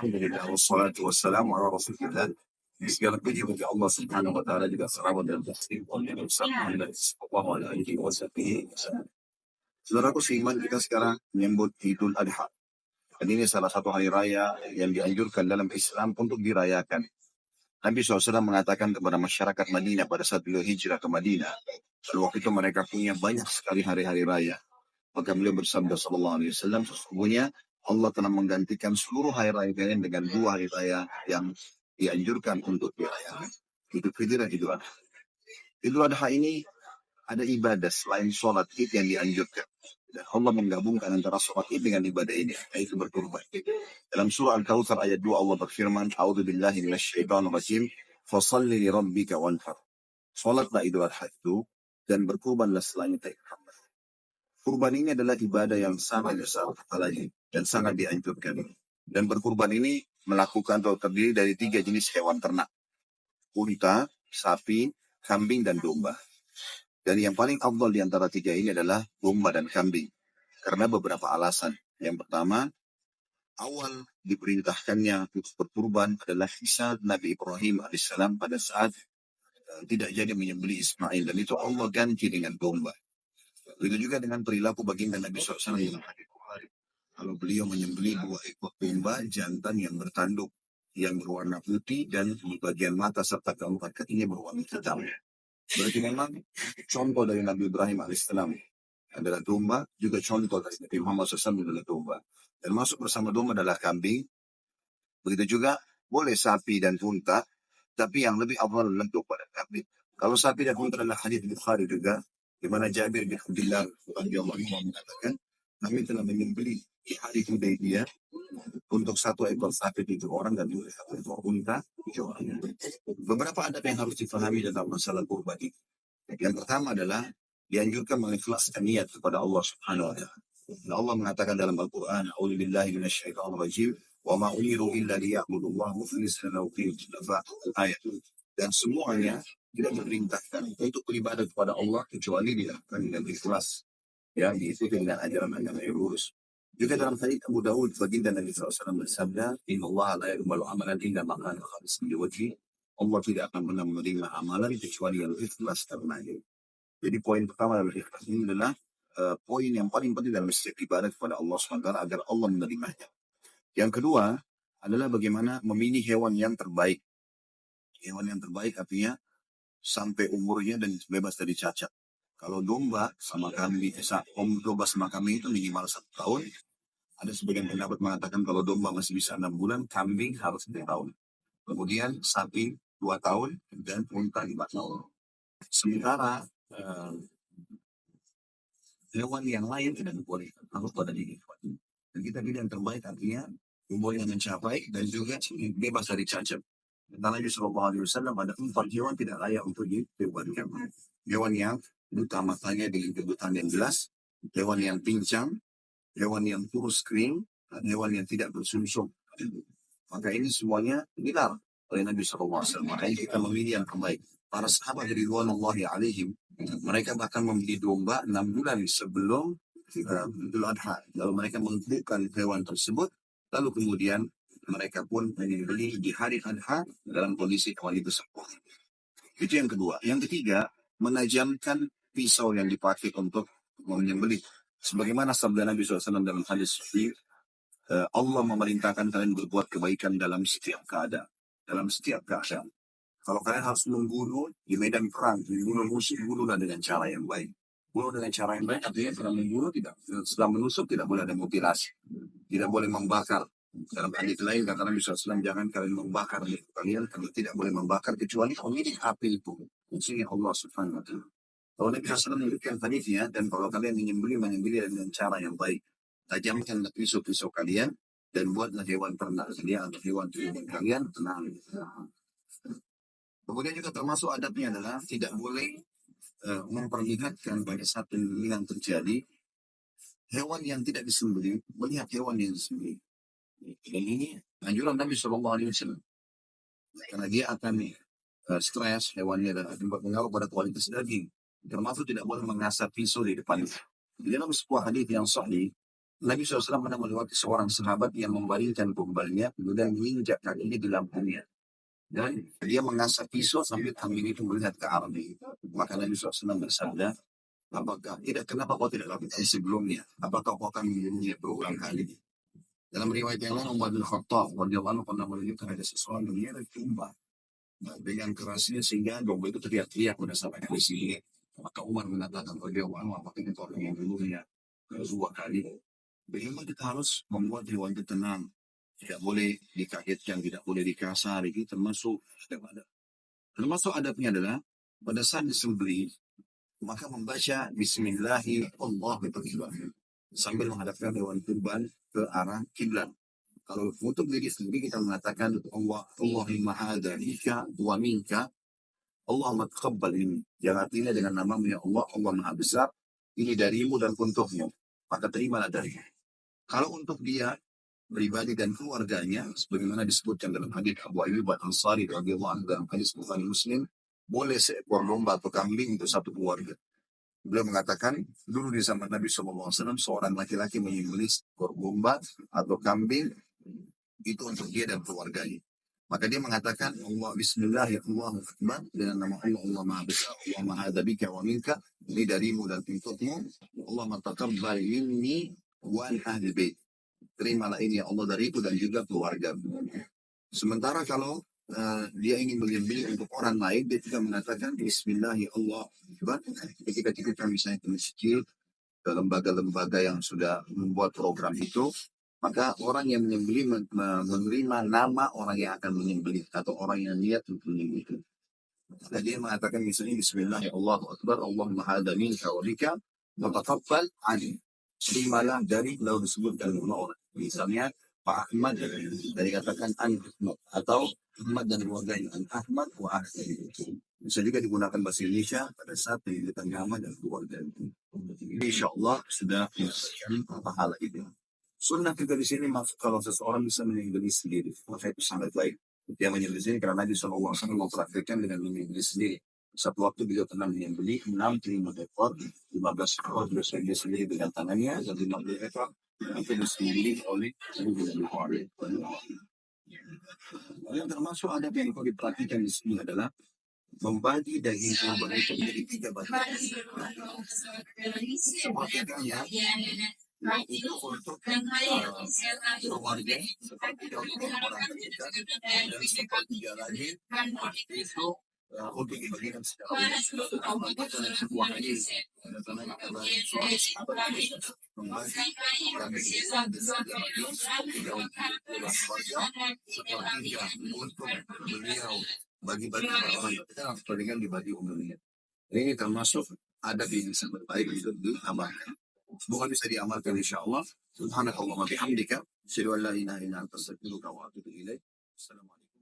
Alhamdulillah wassalatu wassalamu ala Rasulillah. Segala puji bagi Allah Subhanahu wa taala, juga salawat dan taslim kepada Nabi Muhammad sallallahu alaihi wasallam. Saudaraku seiman, kita sekarang menyambut Idul Adha. Dan ini salah satu hari raya yang dianjurkan dalam Islam untuk dirayakan. Nabi SAW mengatakan kepada masyarakat Madinah pada saat beliau hijrah ke Madinah. Pada waktu itu mereka punya banyak sekali hari-hari raya. Maka beliau bersabda sallallahu alaihi wasallam, sesungguhnya Allah telah menggantikan seluruh hari raya kalian dengan 2 hari raya yang dianjurkan untuk dirayakan. Idul Fitri dan Idul Adha. Idul Adha ini ada ibadah selain sholat id yang dianjurkan. Dan Allah menggabungkan antara sholat id dengan ibadah ini, yaitu berkurban. Dalam surah Al-Kautsar ayat 2 Allah berfirman, A'udzubillahi minasyaitonirrajim, fasalli li rabbika wanhar. Sholatlah Idul Adha itu dan berkurbanlah selain itu. Kurban ini adalah ibadah yang sangat besar pahalanya dan sangat dianjurkan. Dan berkurban ini melakukan atau terdiri dari 3 jenis hewan ternak. Unta, sapi, kambing, dan domba. Dan yang paling afdal di antara 3 ini adalah domba dan kambing. Karena beberapa alasan. Yang pertama, awal diperintahkannya untuk berkurban adalah kisah Nabi Ibrahim alaihissalam pada saat tidak jadi menyembelih Ismail. Dan itu Allah ganti dengan domba. Begitu juga dengan perilaku baginda Nabi SAW dalam hadis Bukhari. Kalau beliau menyembelih 2 ekor domba jantan yang bertanduk, yang berwarna putih dan di bagian mata serta keempat kakinya berwarna hitam. Berarti memang contoh dari Nabi Ibrahim alaihissalam adalah domba, juga contoh dari Nabi Muhammad SAW adalah domba. Dan masuk bersama domba adalah kambing. Begitu juga boleh sapi dan unta, tapi yang lebih awal adalah domba dan kambing. Kalau sapi dan unta adalah hadis Bukhari juga, di mana Jabir bin Abdullah radhiyallahu anhu mengatakan, kami telah menyembelih di hari Hudaybiyah untuk 1 ekor sapi 7 orang dan 2 ekor unta 7 orang. Beberapa adab yang harus difahami dalam masalah kurban ini. Yang pertama adalah dianjurkan mengikhlaskan niat kepada Allah Subhanahu wa taala. Allah mengatakan dalam Al-Qur'an, "A'udzu billahi minasyaitonir rajim, wa ma umiru illa liya'budullaha mukhlishina lahu din." Ayat. Dan semuanya tidak diperintahkan untuk beribadah kepada Allah kecuali dilakukan dengan ikhlas, ya, diikuti dengan ajaran agama yang lurus. Juga dalam hadits Abu Dawud, baginda Nabi SAW bersabda, "Innallaha la yaqbalu amalan illa ma kana khalisan liwajhi." Allah tidak akan pernah menerima amalan kecuali yang ikhlas karenanya. Jadi poin pertama dari ikhlas ini adalah poin yang paling penting dalam setiap ibadah kepada Allah SWT agar Allah menerimanya. Yang kedua adalah bagaimana memilih hewan yang terbaik. Hewan yang terbaik artinya sampai umurnya dan bebas dari cacat. Kalau domba sama kambing, domba sama kambing itu minimal 1 tahun. Ada sebagian pendapat mengatakan kalau domba masih bisa 6 bulan, kambing harus 3 tahun. Kemudian sapi 2 tahun dan unta 5 tahun. Sementara hewan yang lain tidak boleh, harus pada diri. Dan kita pilih yang terbaik artinya umurnya mencapai dan juga bebas dari cacat. Dan Nabi SAW ada 4 hewan tidak layak untuk dikurbankan. Hewan yang buta matanya dengan kebutaan yang jelas, hewan yang pincang, hewan yang kurus kering, dan hewan yang tidak bersumsum. Maka ini semuanya dilarang oleh Nabi SAW. Makanya kita memilih yang terbaik. Para sahabat ridwanullahi alaihim, mereka bahkan membeli domba 6 bulan sebelum Idul Adha. Lalu mereka menentukan hewan tersebut, lalu kemudian mereka pun membeli di hari Adha dalam kondisi hewan itu sempurna. Itu yang kedua. Yang ketiga, menajamkan pisau yang dipakai untuk menyembelih. Sebagaimana sabda Nabi SAW dalam hadis sahih, Allah memerintahkan kalian berbuat kebaikan dalam setiap keadaan. Dalam setiap keadaan. Kalau kalian harus membunuh di medan perang, membunuh musuh, bunuhlah dengan cara yang baik. Bunuh dengan cara yang baik artinya setelah membunuh tidak, setelah menusuk tidak boleh ada mutilasi, tidak boleh membakar. Dalam hadis lain kata Nabi SAW, jangan kalian membakar milik kalian, karena tidak boleh membakar kecuali pemilik api itu, maksudnya Allah Subhanahu wa taala. Kalau Nabi SAW memberikan hadisnya, dan kalau kalian menyembelih dengan cara yang baik, tajamkan pisau-pisau kalian dan buatlah hewan ternak kalian atau hewan turunan kalian tenang. Kemudian juga termasuk adabnya adalah tidak boleh memperlihatkan pada saat pemilihan terjadi hewan yang tidak disembelih melihat hewan yang disembelih. Dan ini anjuran Nabi SAW. Karena dia akan stres hewannya dan akan berpengaruh pada kualitas daging. Termasuk tidak boleh mengasah pisau di depannya. Di dalam sebuah hadis yang sahih, Nabi SAW pernah melewati seorang sahabat yang membaringkan tumbalnya, kemudian menginjak kakinya di lambungnya. Dan dia mengasah pisau sambil kambing itu melihat ke arah itu. Maka Nabi SAW bersabda, apakah tidak, kenapa kau tidak lakukan sebelumnya? Apakah kau akan membunuhnya berulang kali? Dalam riwayat yang lain, Umar bin Khattab radhiyallahu anhu pernah menunjukkan ada seseorang yang menyeret domba dengan kerasnya sehingga domba itu teriak-teriak pada sampai di sini. Maka Umar mengatakan radhiyallahu anhu, apakah itu orang yang membunuhnya dua kali? Bagaimana kita harus membuat hewan itu tenang, tidak boleh dikagetkan, tidak boleh dikasari, itu termasuk adab. Termasuk adabnya adalah pada saat disembelih maka membaca Bismillahirrahmanirrahim sambil menghadapkan hewan kurban ke arah kiblat. Kalau untuk diri sendiri kita mengatakan Allahumma hadza bika wa minka, Allahumma taqabbal ini. Yang artinya dengan namamu ya Allah, Allah Maha Besar, ini darimu dan untukmu. Maka terimalah darinya. Kalau untuk dia pribadi dan keluarganya, sebagaimana disebutkan dalam hadis Abu Ayyub Al-Ansari radhiyallahu anhu dalam hadis Bukhari Muslim, boleh seekor domba atau kambing untuk satu keluarga. Beliau mengatakan, dulu di zaman Nabi SAW, seorang laki-laki menyembelih seekor domba atau kambing, itu untuk dia dan keluarganya. Maka dia mengatakan, Allah Bismillahirrahmanirrahim, dengan nama Allah, Allah Maha Besar, Allah Maha Dzabika wa Minka, ini darimu dan untukmu, Allah Mataqabbal minni wa ahli bait. Terimalah ini ya Allah dariku dan juga keluarga. Sementara kalau dia ingin menyembelih untuk orang lain, dia juga mengatakan Bismillahirrahmanirrahim. Ketika kita misalnya ke masjid, ke lembaga-lembaga yang sudah membuat program itu, maka orang yang menyembelih menerima nama orang yang akan menyembelih atau orang yang niat untuk menyembelih. Jadi dia mengatakan misalnya Bismillahirrahmanirrahim, Allahumma hadza minka wa bika wa taqabbal anni. Terimalah dari lalu disebutkan nama orang. Misalnya Pak Ahmad dari katakan An Ahmad atau Ahmad dan keluarganya An Ahmad wa Ahmad. Bisa juga digunakan bahasa Indonesia pada saat penyebutan nama dan keluarga. Insya Allah sudah mendapatkan pahala itu. Sunnah kita di sini masuk kalau seseorang bisa menyembelih sendiri, maka itu sangat baik. Dia menyembelih sendiri karena Nabi SAW mempraktikkan dengan menyembelih sendiri. Satu waktu beliau pernah menyembelih 6 ekor, 15 ekor beliau sendiri dengan tangannya, dan 50 ekor itu disembelih oleh Nabi Bukhari. Yang termasuk adab yang perlu diperhatikan di sini adalah membagi daging kurban itu menjadi 3 bagian. Sepertiganya itu untuk keluarga, sepertiga untuk orang terdekat, dan sepertiga lagi itu untuk dibagikan secara umum. Kita sebuah hadis tentang suatu sahabat membagi sepertiga untuk keluarga, sepertiga untuk beliau bagi-bagi orang kita sepertiga dibagi umumnya. Ini termasuk adab yang sangat baik untuk diamalkan. Semoga bisa diamalkan insyaAllah. Subhanakallahumma bihamdika. Asyhadu an la ilaha illa anta astaghfiruka wa atubu ilaik. Assalamualaikum.